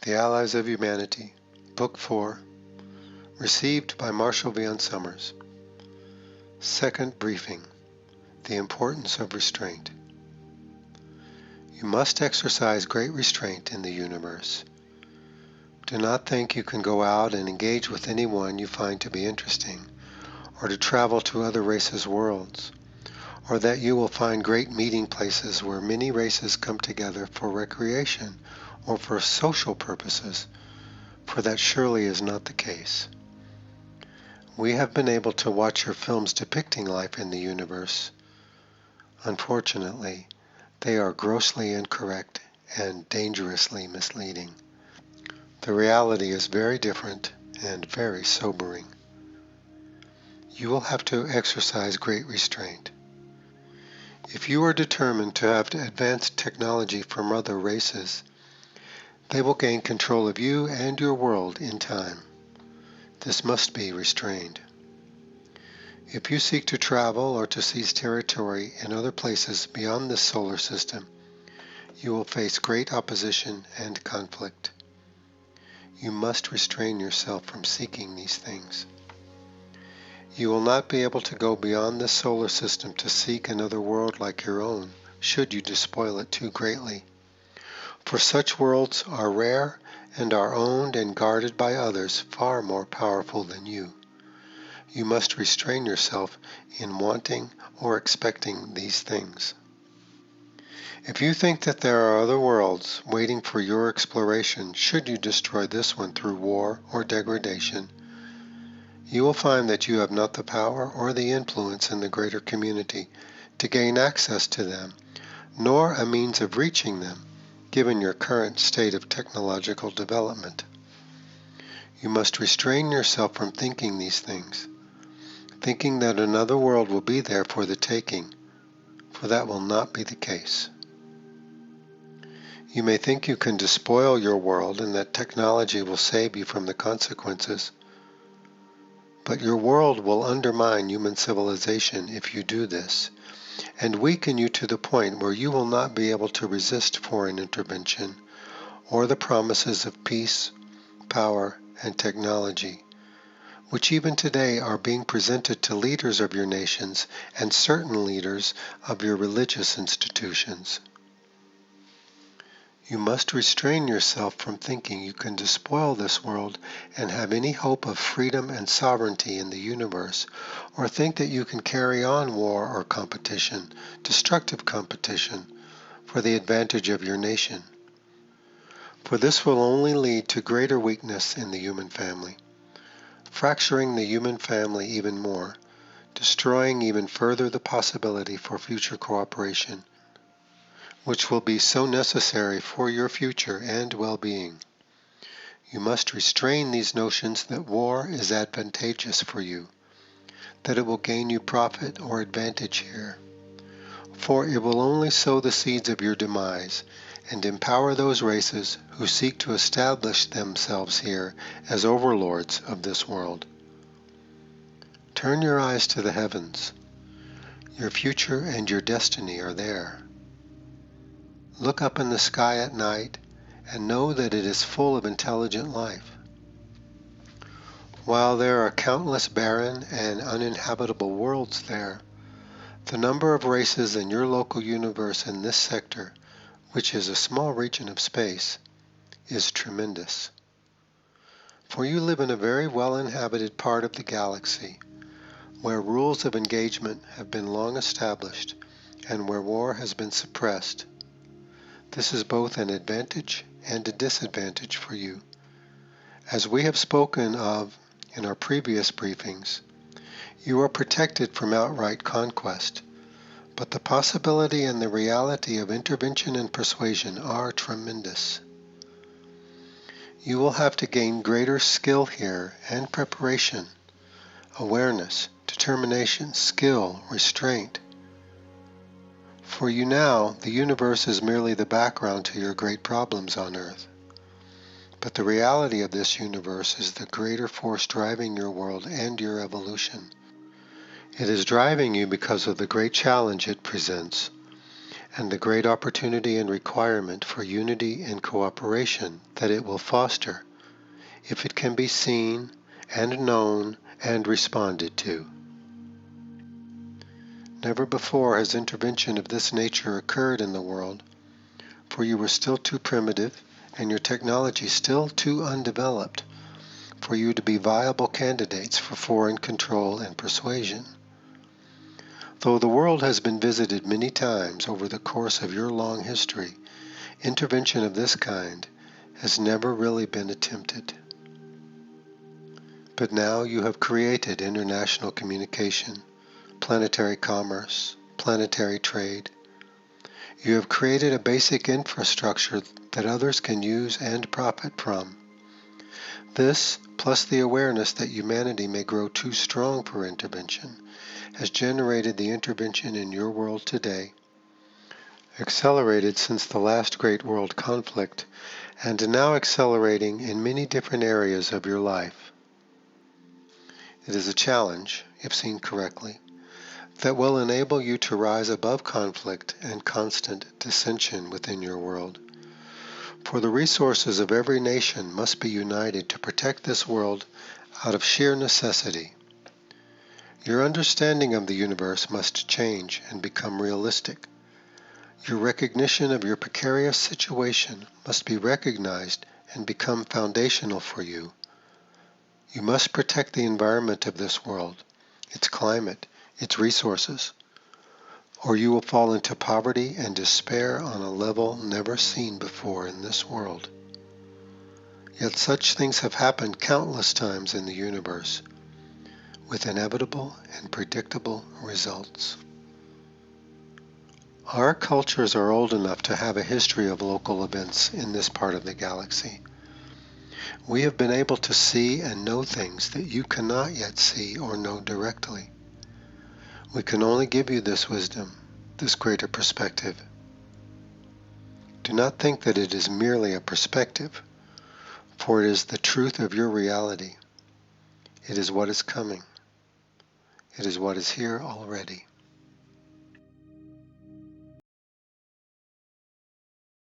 The Allies of Humanity, Book 4, received by Marshall V. Summers. Second briefing, the importance of restraint. You must exercise great restraint in the universe. Do not think you can go out and engage with anyone you find to be interesting, or to travel to other races' worlds, or that you will find great meeting places where many races come together for recreation or for social purposes, for that surely is not the case. We have been able to watch your films depicting life in the universe. Unfortunately, they are grossly incorrect and dangerously misleading. The reality is very different and very sobering. You will have to exercise great restraint. If you are determined to have advanced technology from other races, they will gain control of you and your world in time. This must be restrained. If you seek to travel or to seize territory in other places beyond this solar system, you will face great opposition and conflict. You must restrain yourself from seeking these things. You will not be able to go beyond this solar system to seek another world like your own, should you despoil it too greatly. For such worlds are rare and are owned and guarded by others far more powerful than you. You must restrain yourself in wanting or expecting these things. If you think that there are other worlds waiting for your exploration should you destroy this one through war or degradation, you will find that you have not the power or the influence in the greater community to gain access to them, nor a means of reaching them, given your current state of technological development. You must restrain yourself from thinking these things, thinking that another world will be there for the taking, for that will not be the case. You may think you can despoil your world and that technology will save you from the consequences, but your world will undermine human civilization if you do this, and weaken you to the point where you will not be able to resist foreign intervention or the promises of peace, power, and technology, which even today are being presented to leaders of your nations and certain leaders of your religious institutions. You must restrain yourself from thinking you can despoil this world and have any hope of freedom and sovereignty in the universe, or think that you can carry on war or competition, destructive competition, for the advantage of your nation. For this will only lead to greater weakness in the human family, fracturing the human family even more, destroying even further the possibility for future cooperation, which will be so necessary for your future and well-being. You must restrain these notions that war is advantageous for you, that it will gain you profit or advantage here, for it will only sow the seeds of your demise and empower those races who seek to establish themselves here as overlords of this world. Turn your eyes to the heavens. Your future and your destiny are there. Look up in the sky at night and know that it is full of intelligent life. While there are countless barren and uninhabitable worlds there, the number of races in your local universe in this sector, which is a small region of space, is tremendous. For you live in a very well-inhabited part of the galaxy, where rules of engagement have been long established and where war has been suppressed. This is both an advantage and a disadvantage for you. As we have spoken of in our previous briefings, you are protected from outright conquest, but the possibility and the reality of intervention and persuasion are tremendous. You will have to gain greater skill here and preparation, awareness, determination, skill, restraint. For you now, the universe is merely the background to your great problems on Earth. But the reality of this universe is the greater force driving your world and your evolution. It is driving you because of the great challenge it presents, and the great opportunity and requirement for unity and cooperation that it will foster if it can be seen and known and responded to. Never before has intervention of this nature occurred in the world, for you were still too primitive and your technology still too undeveloped for you to be viable candidates for foreign control and persuasion. Though the world has been visited many times over the course of your long history, intervention of this kind has never really been attempted. But now you have created international communication, planetary commerce, planetary trade. You have created a basic infrastructure that others can use and profit from. This, plus the awareness that humanity may grow too strong for intervention, has generated the intervention in your world today, accelerated since the last great world conflict, and now accelerating in many different areas of your life. It is a challenge, if seen correctly, that will enable you to rise above conflict and constant dissension within your world. For the resources of every nation must be united to protect this world out of sheer necessity. Your understanding of the universe must change and become realistic. Your recognition of your precarious situation must be recognized and become foundational for you. You must protect the environment of this world, its climate, its resources, or you will fall into poverty and despair on a level never seen before in this world. Yet such things have happened countless times in the universe, with inevitable and predictable results. Our cultures are old enough to have a history of local events in this part of the galaxy. We have been able to see and know things that you cannot yet see or know directly. We can only give you this wisdom, this greater perspective. Do not think that it is merely a perspective, for it is the truth of your reality. It is what is coming. It is what is here already.